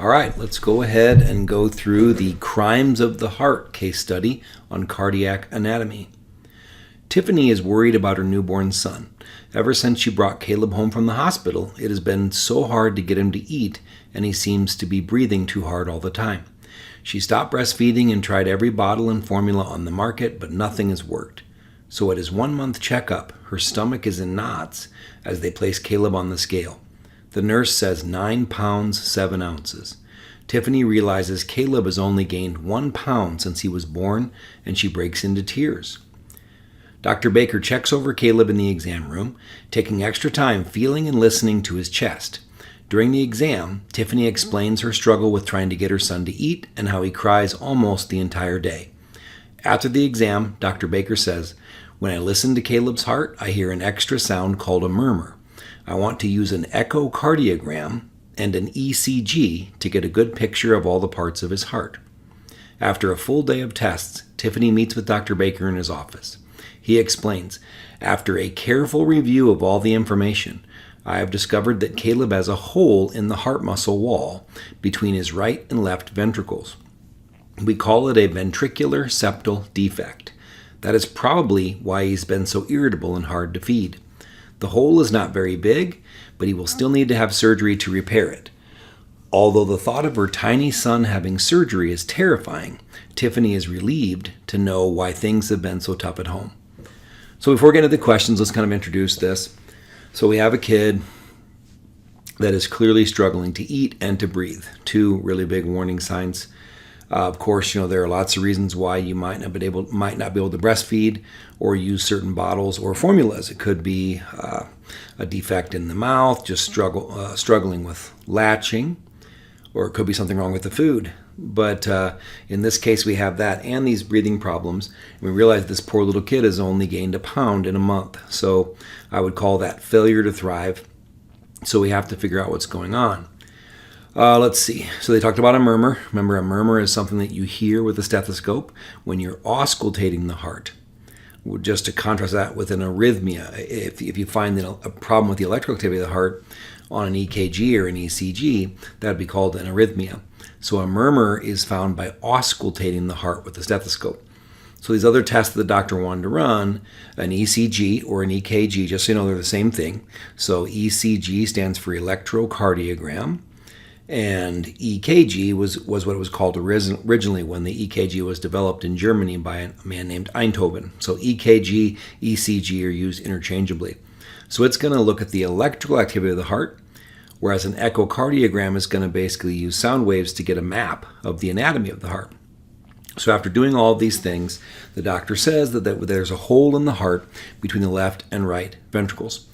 All right, let's go ahead and go through the Crimes of the Heart case study on cardiac anatomy. Tiffany is worried about her newborn son. Ever since she brought Caleb home from the hospital, it has been so hard to get him to eat, and he seems to be breathing too hard all the time. She stopped breastfeeding and tried every bottle and formula on the market, but nothing has worked. So at his 1-month checkup, her stomach is in knots as they place Caleb on the scale. The nurse says 9 pounds, 7 ounces. Tiffany realizes Caleb has only gained 1 pound since he was born, and she breaks into tears. Dr. Baker checks over Caleb in the exam room, taking extra time feeling and listening to his chest. During the exam, Tiffany explains her struggle with trying to get her son to eat and how he cries almost the entire day. After the exam, Dr. Baker says, "When I listen to Caleb's heart, I hear an extra sound called a murmur. I want to use an echocardiogram and an ECG to get a good picture of all the parts of his heart." After a full day of tests, Tiffany meets with Dr. Baker in his office. He explains, "After a careful review of all the information, I have discovered that Caleb has a hole in the heart muscle wall between his right and left ventricles. We call it a ventricular septal defect. That is probably why he's been so irritable and hard to feed. The hole is not very big, but he will still need to have surgery to repair it." Although the thought of her tiny son having surgery is terrifying, Tiffany is relieved to know why things have been so tough at home. So before we get into the questions, let's kind of introduce this. So we have a kid that is clearly struggling to eat and to breathe. Two really big warning signs. Of course, there are lots of reasons why you might not be able to breastfeed or use certain bottles or formulas. It could be a defect in the mouth, just struggling with latching, or it could be something wrong with the food. But in this case, we have that and these breathing problems. And we realize this poor little kid has only gained 1 pound in a month. So I would call that failure to thrive. So we have to figure out what's going on. Let's see. So they talked about a murmur. Remember, a murmur is something that you hear with a stethoscope when you're auscultating the heart. Just to contrast that with an arrhythmia, if you find a problem with the electrical activity of the heart on an EKG or an ECG, that would be called an arrhythmia. So a murmur is found by auscultating the heart with a stethoscope. So these other tests that the doctor wanted to run, an ECG or an EKG, just so you know they're the same thing. So ECG stands for electrocardiogram. And EKG was what it was called originally when the EKG was developed in Germany by a man named Einthoven. So EKG, ECG are used interchangeably. So it's going to look at the electrical activity of the heart, whereas an echocardiogram is going to basically use sound waves to get a map of the anatomy of the heart. So after doing all of these things, the doctor says that there's a hole in the heart between the left and right ventricles.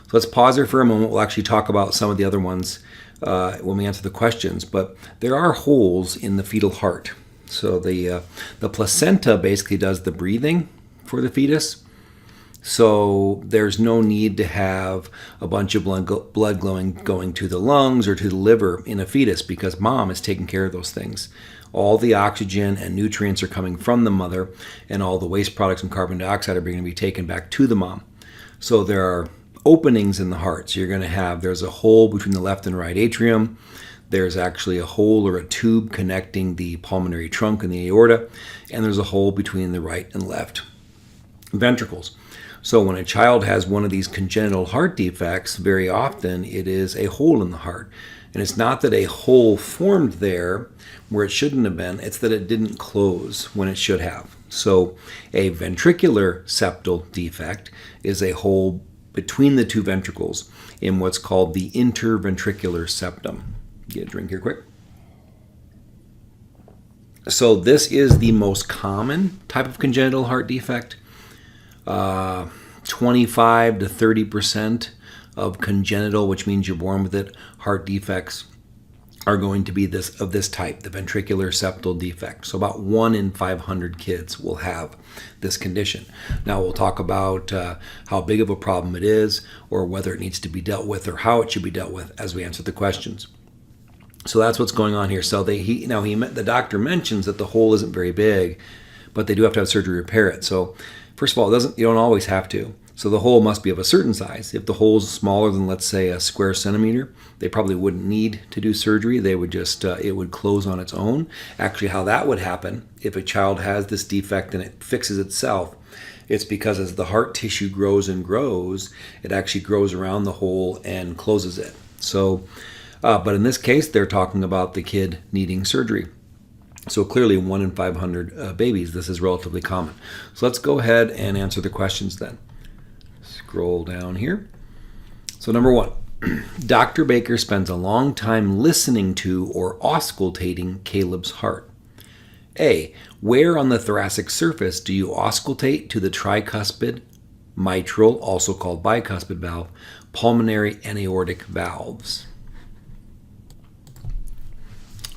So let's pause here for a moment. We'll actually talk about some of the other ones when we answer the questions, but there are holes in the fetal heart. So the placenta basically does the breathing for the fetus. So there's no need to have a bunch of blood going to the lungs or to the liver in a fetus because mom is taking care of those things. All the oxygen and nutrients are coming from the mother, and all the waste products and carbon dioxide are going to be taken back to the mom. So there are openings in the heart. So there's a hole between the left and right atrium. There's actually a hole or a tube connecting the pulmonary trunk and the aorta, and there's a hole between the right and left ventricles. So when a child has one of these congenital heart defects, very often it is a hole in the heart. And it's not that a hole formed there where it shouldn't have been, it's that it didn't close when it should have. So a ventricular septal defect is a hole between the two ventricles in what's called the interventricular septum. Get a drink here quick. So this is the most common type of congenital heart defect. 25 to 30% of congenital, which means you're born with it, heart defects are going to be this type, the ventricular septal defect. So about 1 in 500 kids will have this condition. Now we'll talk about how big of a problem it is, or whether it needs to be dealt with, or how it should be dealt with as we answer the questions. So that's what's going on here. So the doctor mentions that the hole isn't very big, but they do have to have surgery to repair it. So first of all, you don't always have to. So the hole must be of a certain size. If the hole is smaller than, let's say, a square centimeter, they probably wouldn't need to do surgery. They would just, it would close on its own. Actually, how that would happen, if a child has this defect and it fixes itself, it's because as the heart tissue grows and grows, it actually grows around the hole and closes it. So, but in this case, they're talking about the kid needing surgery. So clearly 1 in 500 babies, this is relatively common. So let's go ahead and answer the questions then. Scroll down here. So number 1, Dr. Baker spends a long time listening to or auscultating Caleb's heart. A, where on the thoracic surface do you auscultate to the tricuspid, mitral, also called bicuspid valve, pulmonary, and aortic valves?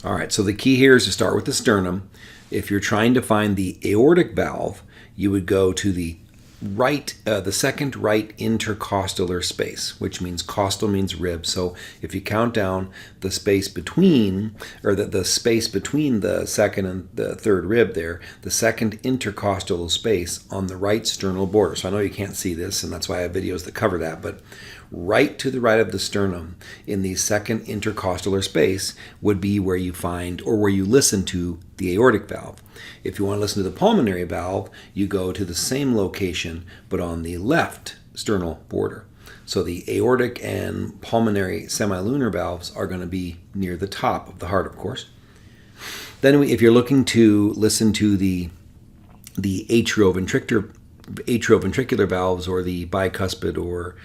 All right, so the key here is to start with the sternum. If you're trying to find the aortic valve, you would go to the second right intercostular space, which means costal means rib. So if you count down the space between, or the space between the second and the third rib there, the second intercostal space on the right sternal border. So I know you can't see this, and that's why I have videos that cover that, but right to the right of the sternum in the second intercostular space would be where you find, or where you listen to, the aortic valve. If you want to listen to the pulmonary valve, you go to the same location, but on the left sternal border. So the aortic and pulmonary semilunar valves are going to be near the top of the heart, of course. Then if you're looking to listen to the atrioventricular valves, or the bicuspid or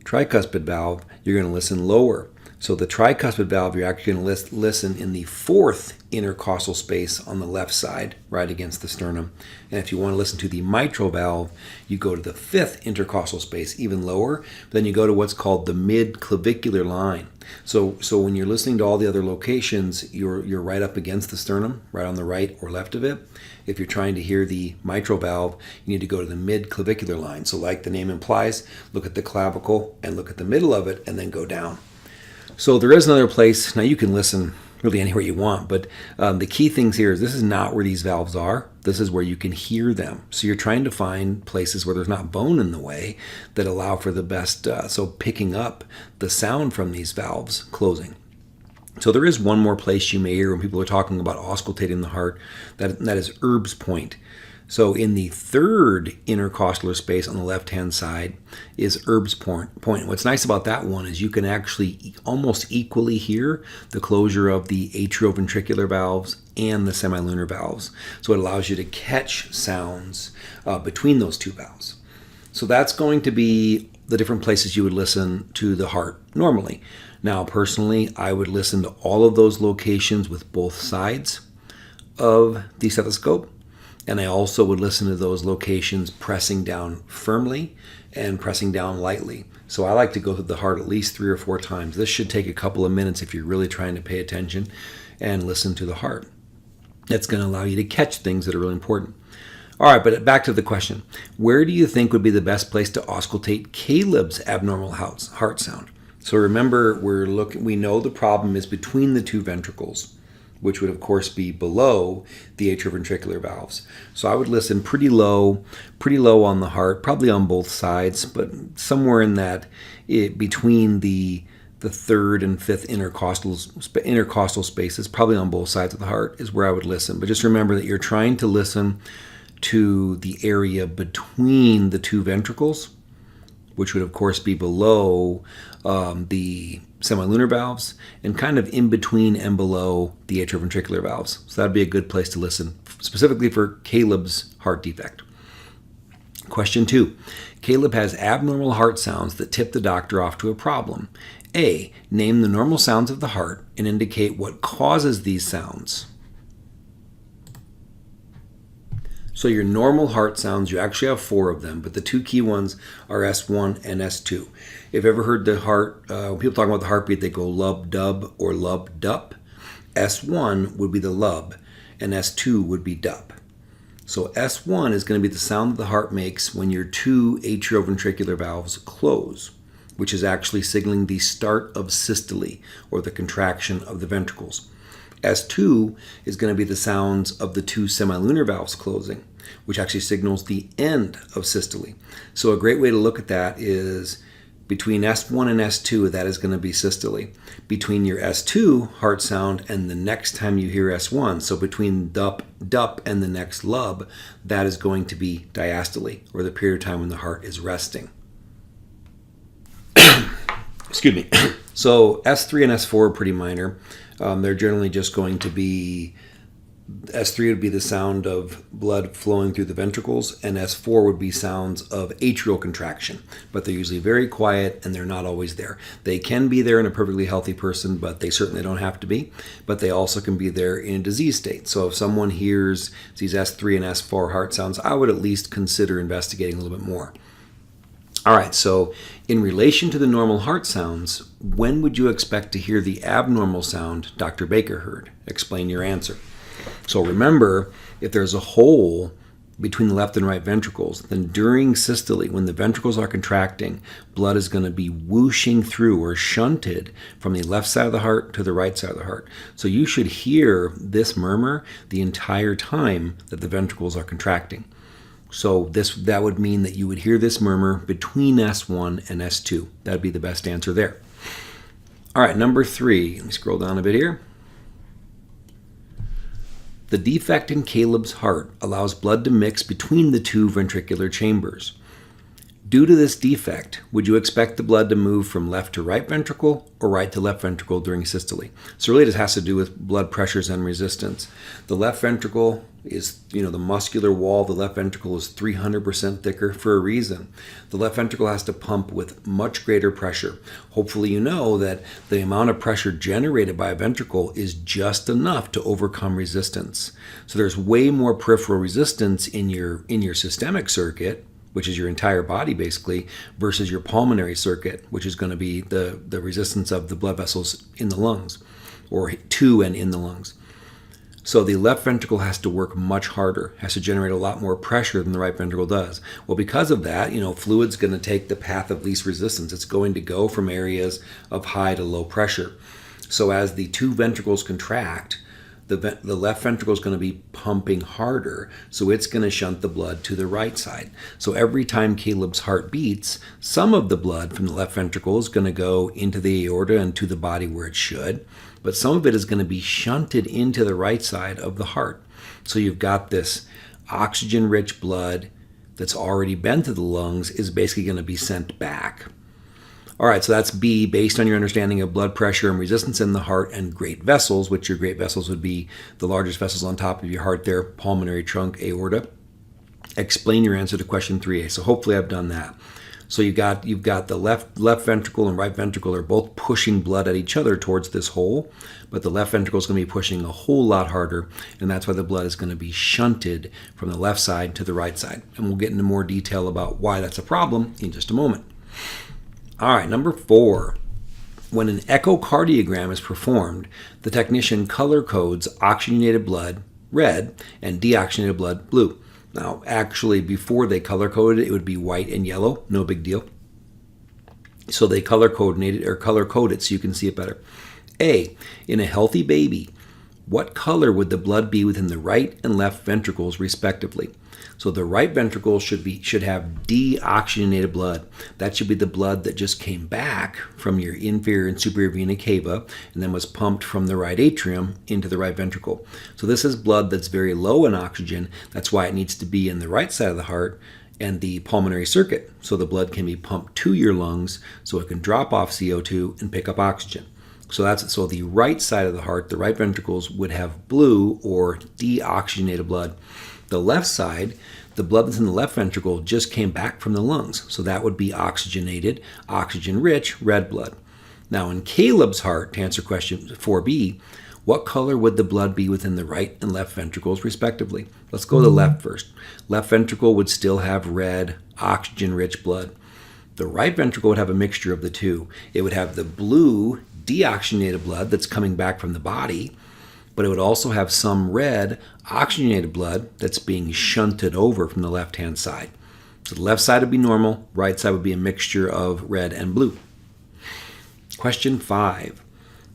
tricuspid valve, you're going to listen lower. So the tricuspid valve, you're actually going to listen in the fourth intercostal space on the left side, right against the sternum. And if you want to listen to the mitral valve, you go to the fifth intercostal space, even lower. Then you go to what's called the mid-clavicular line. So when you're listening to all the other locations, you're right up against the sternum, right on the right or left of it. If you're trying to hear the mitral valve, you need to go to the mid-clavicular line. So like the name implies, look at the clavicle and look at the middle of it, and then go down. So there is another place. Now you can listen really anywhere you want, but the key things here is this is not where these valves are. This is where you can hear them. So you're trying to find places where there's not bone in the way that allow for the best, so picking up the sound from these valves closing. So there is one more place you may hear when people are talking about auscultating the heart, that is Erb's point. So in the third intercostular space on the left-hand side is Erb's point. What's nice about that one is you can actually almost equally hear the closure of the atrioventricular valves and the semilunar valves. So it allows you to catch sounds between those two valves. So that's going to be the different places you would listen to the heart normally. Now, personally, I would listen to all of those locations with both sides of the stethoscope. And I also would listen to those locations pressing down firmly and pressing down lightly. So I like to go through the heart at least 3 or 4 times. This should take a couple of minutes if you're really trying to pay attention and listen to the heart. That's going to allow you to catch things that are really important. All right, but back to the question. Where do you think would be the best place to auscultate Caleb's abnormal heart sound? So remember, we know the problem is between the two ventricles, which would of course be below the atrioventricular valves. So I would listen pretty low on the heart, probably on both sides, but somewhere in that, between the third and fifth intercostal spaces, probably on both sides of the heart, is where I would listen. But just remember that you're trying to listen to the area between the two ventricles, which would of course be below the semilunar valves, and kind of in between and below the atrioventricular valves. So that'd be a good place to listen, specifically for Caleb's heart defect. Question 2. Caleb has abnormal heart sounds that tip the doctor off to a problem. A. Name the normal sounds of the heart and indicate what causes these sounds. So your normal heart sounds, you actually have 4 of them, but the 2 key ones are S1 and S2. If you've ever heard the heart, when people talk about the heartbeat, they go lub-dub or lub-dup. S1 would be the lub, and S2 would be dup. So S1 is going to be the sound that the heart makes when your 2 atrioventricular valves close, which is actually signaling the start of systole, or the contraction of the ventricles. S2 is going to be the sounds of the two semilunar valves closing, which actually signals the end of systole. So a great way to look at that is between S1 and S2, that is going to be systole. Between your S2 heart sound and the next time you hear S1, so between dup, dup, and the next lub, that is going to be diastole, or the period of time when the heart is resting. Excuse me. So S3 and S4 are pretty minor. They're generally just going to be, S3 would be the sound of blood flowing through the ventricles, and S4 would be sounds of atrial contraction, but they're usually very quiet and they're not always there. They can be there in a perfectly healthy person, but they certainly don't have to be, but they also can be there in a disease state. So if someone hears these S3 and S4 heart sounds, I would at least consider investigating a little bit more. All right, so in relation to the normal heart sounds, when would you expect to hear the abnormal sound Dr. Baker heard? Explain your answer. So remember, if there's a hole between the left and right ventricles, then during systole, when the ventricles are contracting, blood is going to be whooshing through or shunted from the left side of the heart to the right side of the heart. So you should hear this murmur the entire time that the ventricles are contracting. So that would mean that you would hear this murmur between S1 and S2. That would be the best answer there. All right, number 3. Let me scroll down a bit here. The defect in Caleb's heart allows blood to mix between the two ventricular chambers. Due to this defect, would you expect the blood to move from left to right ventricle or right to left ventricle during systole? So really this has to do with blood pressures and resistance. The left ventricle is, the muscular wall of the left ventricle is 300% thicker for a reason. The left ventricle has to pump with much greater pressure. Hopefully you know that the amount of pressure generated by a ventricle is just enough to overcome resistance. So there's way more peripheral resistance in your systemic circuit, which is your entire body basically, versus your pulmonary circuit, which is going to be the resistance of the blood vessels in the lungs, or to and in the lungs. So the left ventricle has to work much harder, has to generate a lot more pressure than the right ventricle does. Well, because of that, fluid's going to take the path of least resistance. It's going to go from areas of high to low pressure. So as the two ventricles contract, the left ventricle is going to be pumping harder, so it's going to shunt the blood to the right side. So every time Caleb's heart beats, some of the blood from the left ventricle is going to go into the aorta and to the body where it should, but some of it is going to be shunted into the right side of the heart. So you've got this oxygen-rich blood that's already been to the lungs is basically going to be sent back. All right, so that's B, based on your understanding of blood pressure and resistance in the heart and great vessels, which your great vessels would be the largest vessels on top of your heart there, pulmonary trunk, aorta. Explain your answer to question 3A. So hopefully I've done that. So you've got the left ventricle and right ventricle are both pushing blood at each other towards this hole, but the left ventricle is going to be pushing a whole lot harder, and that's why the blood is going to be shunted from the left side to the right side. And we'll get into more detail about why that's a problem in just a moment. All right, number 4. When an echocardiogram is performed, the technician color codes oxygenated blood red and deoxygenated blood blue. Now, actually, before they color coded, it would be white and yellow, no big deal. So they color code it so you can see it better. A, in a healthy baby, what color would the blood be within the right and left ventricles respectively? So the right ventricle should have deoxygenated blood. That should be the blood that just came back from your inferior and superior vena cava and then was pumped from the right atrium into the right ventricle. So this is blood that's very low in oxygen. That's why it needs to be in the right side of the heart and the pulmonary circuit. So the blood can be pumped to your lungs so it can drop off CO2 and pick up oxygen. So the right side of the heart, the right ventricles would have blue or deoxygenated blood. The left side, the blood that's in the left ventricle just came back from the lungs. So that would be oxygenated, oxygen-rich, red blood. Now in Caleb's heart, to answer question 4B, what color would the blood be within the right and left ventricles respectively? Let's go to the left first. Left ventricle would still have red, oxygen-rich blood. The right ventricle would have a mixture of the two. It would have the blue, deoxygenated blood that's coming back from the body, but it would also have some red, oxygenated blood that's being shunted over from the left-hand side. So the left side would be normal, right side would be a mixture of red and blue. Question 5.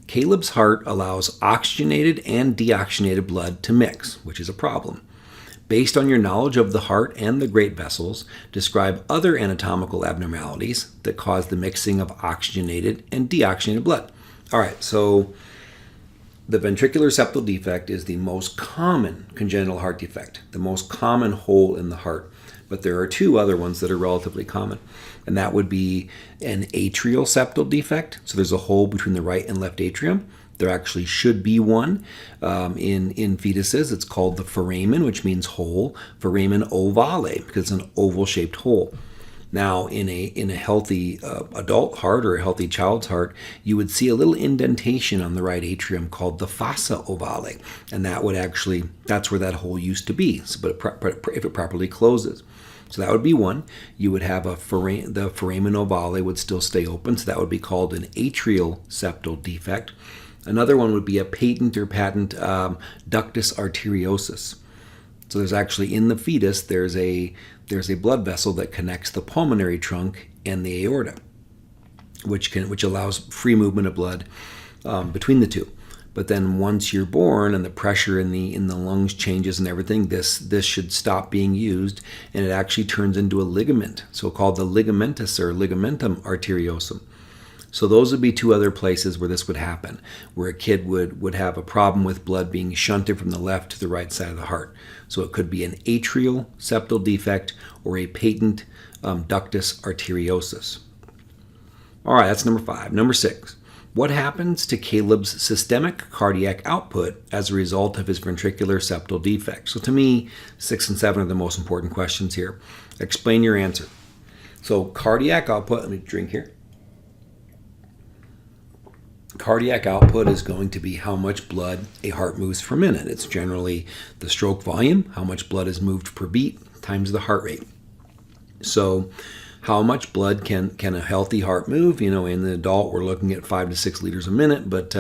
Caleb's heart allows oxygenated and deoxygenated blood to mix, which is a problem. Based on your knowledge of the heart and the great vessels, describe other anatomical abnormalities that cause the mixing of oxygenated and deoxygenated blood. All right, so the ventricular septal defect is the most common congenital heart defect, the most common hole in the heart. But there are two other ones that are relatively common, and that would be an atrial septal defect. So there's a hole between the right and left atrium. There actually should be one in fetuses. It's called the foramen, which means hole, foramen ovale, because it's an oval-shaped hole. Now, in a healthy adult heart or a healthy child's heart, you would see a little indentation on the right atrium called the fossa ovale, and that's where that hole used to be. But if it properly closes, so that would be one. You would have the foramen ovale would still stay open, so that would be called an atrial septal defect. Another one would be a patent ductus arteriosus. So there's actually in the fetus there's a blood vessel that connects the pulmonary trunk and the aorta, which allows free movement of blood between the two. But then once you're born and the pressure in the lungs changes and everything, this should stop being used, and it actually turns into a ligament, so called the ligamentus or ligamentum arteriosum. So those would be two other places where this would happen, where a kid would have a problem with blood being shunted from the left to the right side of the heart. So it could be an atrial septal defect or a patent ductus arteriosus. All right, that's number 5. Number 6, what happens to Caleb's systemic cardiac output as a result of his ventricular septal defect? So to me, 6 and 7 are the most important questions here. Explain your answer. So cardiac output, let me drink here. Cardiac output is going to be how much blood a heart moves per minute. It's generally the stroke volume, how much blood is moved per beat, times the heart rate. So how much blood can a healthy heart move? In the adult, we're looking at 5 to 6 liters a minute, but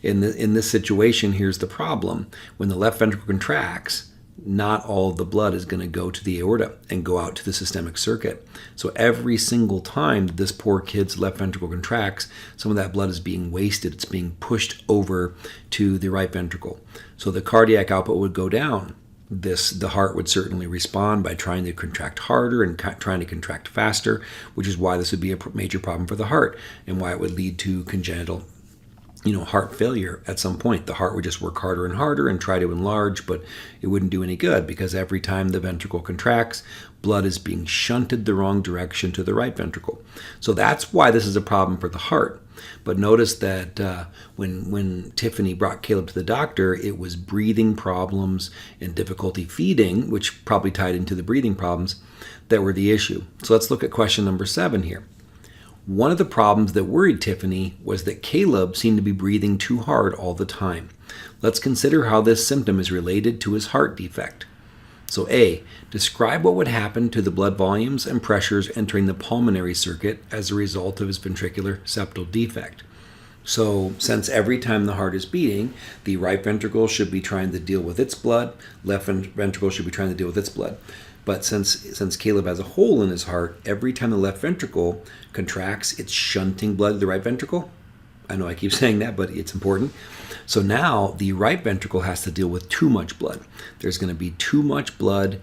in this situation, here's the problem. When the left ventricle contracts, not all of the blood is going to go to the aorta and go out to the systemic circuit. So every single time that this poor kid's left ventricle contracts, some of that blood is being wasted. It's being pushed over to the right ventricle. So the cardiac output would go down. The heart would certainly respond by trying to contract harder and trying to contract faster, which is why this would be a major problem for the heart and why it would lead to congenital heart failure at some point. The heart would just work harder and harder and try to enlarge, but it wouldn't do any good because every time the ventricle contracts, blood is being shunted the wrong direction to the right ventricle. So that's why this is a problem for the heart. But notice that when Tiffany brought Caleb to the doctor, it was breathing problems and difficulty feeding, which probably tied into the breathing problems, that were the issue. So let's look at question number 7 here. One of the problems that worried Tiffany was that Caleb seemed to be breathing too hard all the time. Let's consider how this symptom is related to his heart defect. So A, describe what would happen to the blood volumes and pressures entering the pulmonary circuit as a result of his ventricular septal defect. So since every time the heart is beating, the right ventricle should be trying to deal with its blood, left ventricle should be trying to deal with its blood. But since Caleb has a hole in his heart, every time the left ventricle contracts, it's shunting blood to the right ventricle. I know I keep saying that, but it's important. So now the right ventricle has to deal with too much blood. There's going to be too much blood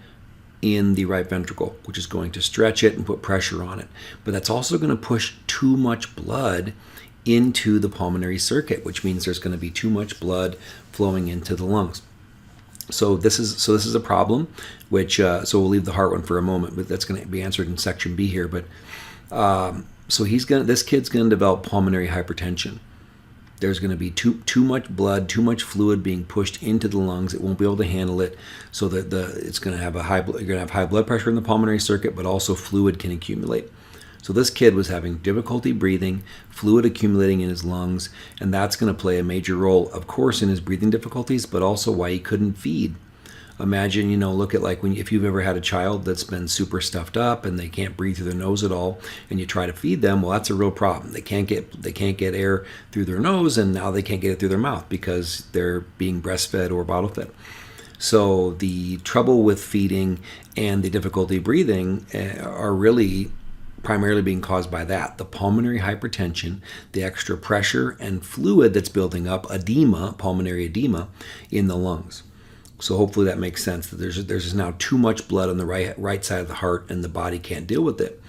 in the right ventricle, which is going to stretch it and put pressure on it. But that's also going to push too much blood into the pulmonary circuit, which means there's going to be too much blood flowing into the lungs. So this is a problem, which so we'll leave the heart one for a moment, but that's going to be answered in section B here. But so this kid's going to develop pulmonary hypertension. There's going to be too much blood, too much fluid being pushed into the lungs. It won't be able to handle it, so that it's going to have you're going to have high blood pressure in the pulmonary circuit, but also fluid can accumulate. So this kid was having difficulty breathing, fluid accumulating in his lungs, and that's going to play a major role, of course, in his breathing difficulties, but also why he couldn't feed. Imagine, look at if you've ever had a child that's been super stuffed up and they can't breathe through their nose at all, and you try to feed them, well, that's a real problem. They can't get air through their nose, and now they can't get it through their mouth because they're being breastfed or bottle fed. So the trouble with feeding and the difficulty breathing are really primarily being caused by that, the pulmonary hypertension, the extra pressure and fluid that's building up, edema, pulmonary edema in the lungs. So hopefully that makes sense, that there's now too much blood on the right side of the heart and the body can't deal with it.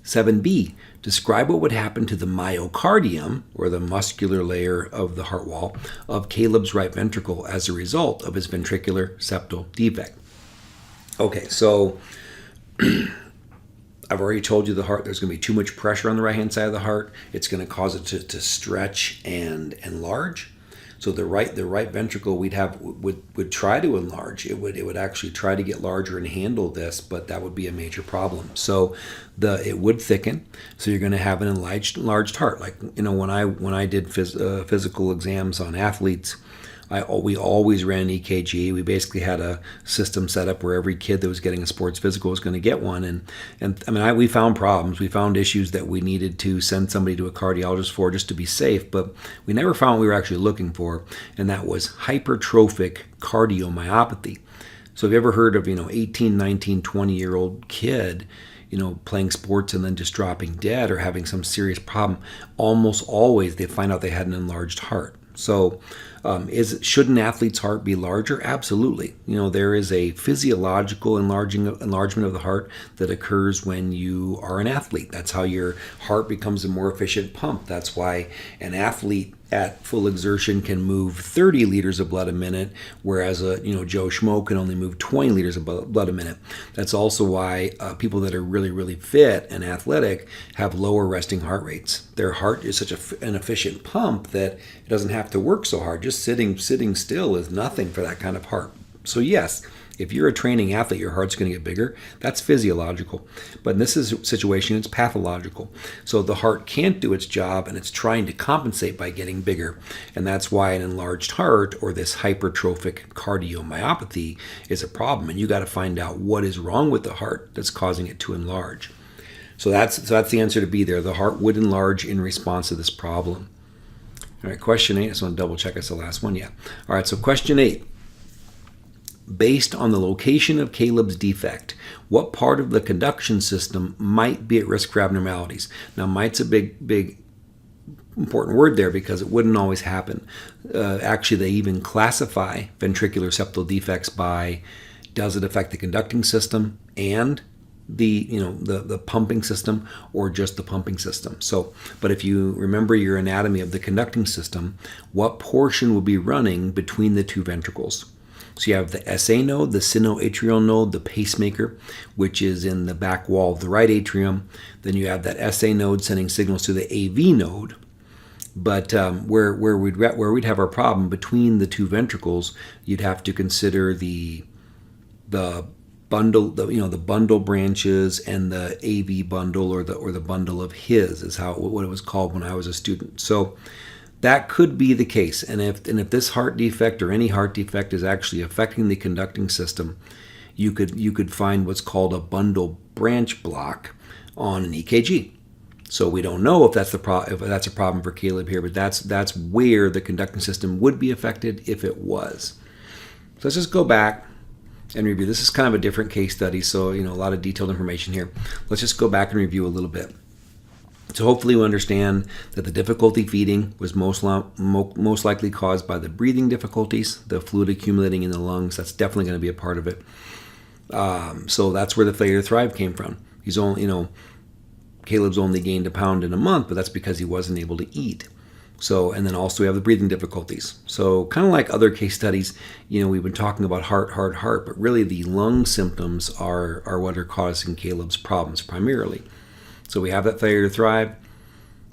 7b, describe what would happen to the myocardium, or the muscular layer of the heart wall, of Caleb's right ventricle as a result of his ventricular septal defect. Okay, so I've already told you the heart, there's going to be too much pressure on the right-hand side of the heart. It's going to cause it to stretch and enlarge. So the right ventricle would try to enlarge. It would actually try to get larger and handle this, but that would be a major problem. So it would thicken. So you're going to have an enlarged heart. Like, when I did physical exams on athletes, we always ran an EKG. We basically had a system set up where every kid that was getting a sports physical was going to get one. And I mean, we found problems. We found issues that we needed to send somebody to a cardiologist for just to be safe. But we never found what we were actually looking for, and that was hypertrophic cardiomyopathy. So have you ever heard of, 18, 19, 20-year-old kid, playing sports and then just dropping dead or having some serious problem? Almost always they find out they had an enlarged heart. So should an athlete's heart be larger? Absolutely. There is a physiological enlargement of the heart that occurs when you are an athlete. That's how your heart becomes a more efficient pump. That's why an athlete at full exertion can move 30 liters of blood a minute, whereas Joe Schmo can only move 20 liters of blood a minute. That's also why people that are really, really fit and athletic have lower resting heart rates. Their heart is such an efficient pump that it doesn't have to work so hard. Just sitting still is nothing for that kind of heart. So yes, if you're a training athlete, your heart's going to get bigger. That's physiological. But in this situation, it's pathological. So the heart can't do its job, and it's trying to compensate by getting bigger. And that's why an enlarged heart, or this hypertrophic cardiomyopathy, is a problem. And you got to find out what is wrong with the heart that's causing it to enlarge. So that's the answer to B there. The heart would enlarge in response to this problem. All right, question 8. I just want to double check it's the last one. Yeah. All right, so question 8. Based on the location of Caleb's defect, what part of the conduction system might be at risk for abnormalities? Now, might's a big important word there, because it wouldn't always happen. Actually, they even classify ventricular septal defects by, does it affect the conducting system and the pumping system, or just the pumping system? So, but if you remember your anatomy of the conducting system, what portion will be running between the two ventricles? So you have the SA node, the sinoatrial node, the pacemaker, which is in the back wall of the right atrium. Then you have that SA node sending signals to the AV node. But where we'd have our problem between the two ventricles, you'd have to consider the bundle, the bundle branches, and the AV bundle, or the bundle of His is what it was called when I was a student. So that could be the case. And if this heart defect, or any heart defect, is actually affecting the conducting system, you could find what's called a bundle branch block on an EKG. So we don't know if that's a problem for Caleb here, but that's where the conducting system would be affected if it was. So let's just go back and review. This is kind of a different case study, so a lot of detailed information here. Let's just go back and review a little bit. So hopefully you understand that the difficulty feeding was most likely caused by the breathing difficulties, the fluid accumulating in the lungs. That's definitely going to be a part of it. So that's where the failure to thrive came from. He's only, Caleb's only gained 1 pound in a month, but that's because he wasn't able to eat. So, and then also we have the breathing difficulties. So kind of like other case studies, we've been talking about heart, but really the lung symptoms are what are causing Caleb's problems primarily. So we have that failure to thrive.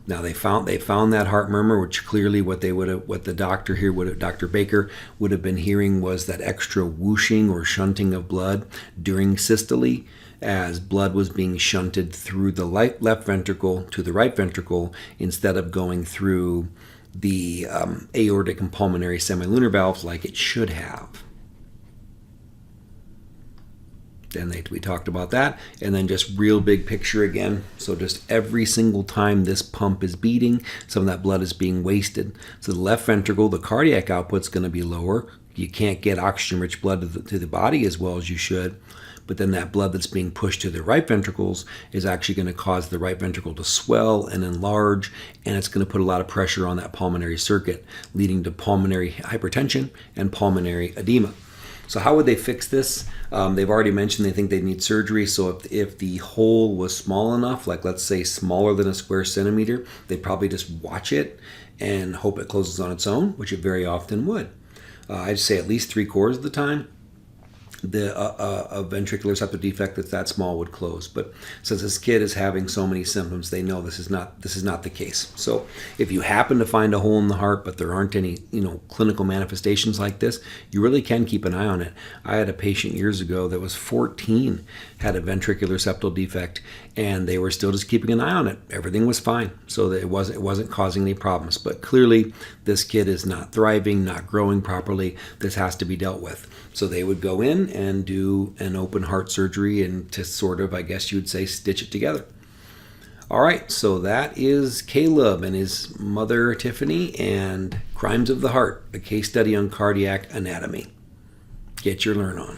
Now they found that heart murmur, which clearly what the doctor here Dr. Baker would have been hearing was that extra whooshing or shunting of blood during systole, as blood was being shunted through the left ventricle to the right ventricle instead of going through the aortic and pulmonary semilunar valves like it should have. Then we talked about that, and then just real big picture again. So just every single time this pump is beating, some of that blood is being wasted. So the left ventricle, the cardiac output's going to be lower. You can't get oxygen-rich blood to the body as well as you should. but then that blood that's being pushed to the right ventricles is actually going to cause the right ventricle to swell and enlarge, and it's going to put a lot of pressure on that pulmonary circuit, leading to pulmonary hypertension and pulmonary edema. So how would they fix this? They've already mentioned they think they need surgery. So if the hole was small enough, like let's say smaller than a square centimeter, they'd probably just watch it and hope it closes on its own, which it very often would. I'd say at least 3/4 of the time, a ventricular septal defect that's that small would close. But since this kid is having so many symptoms, they know this is not the case. So if you happen to find a hole in the heart, but there aren't any clinical manifestations like this, you really can keep an eye on it. I had a patient years ago that was 14, had a ventricular septal defect, and they were still just keeping an eye on it. Everything was fine, so that it wasn't causing any problems. But clearly, this kid is not thriving, not growing properly. This has to be dealt with. So they would go in and do an open heart surgery and to sort of, I guess you would say, stitch it together. All right, so that is Caleb and his mother Tiffany and Crimes of the Heart, a case study on cardiac anatomy. Get your learn on.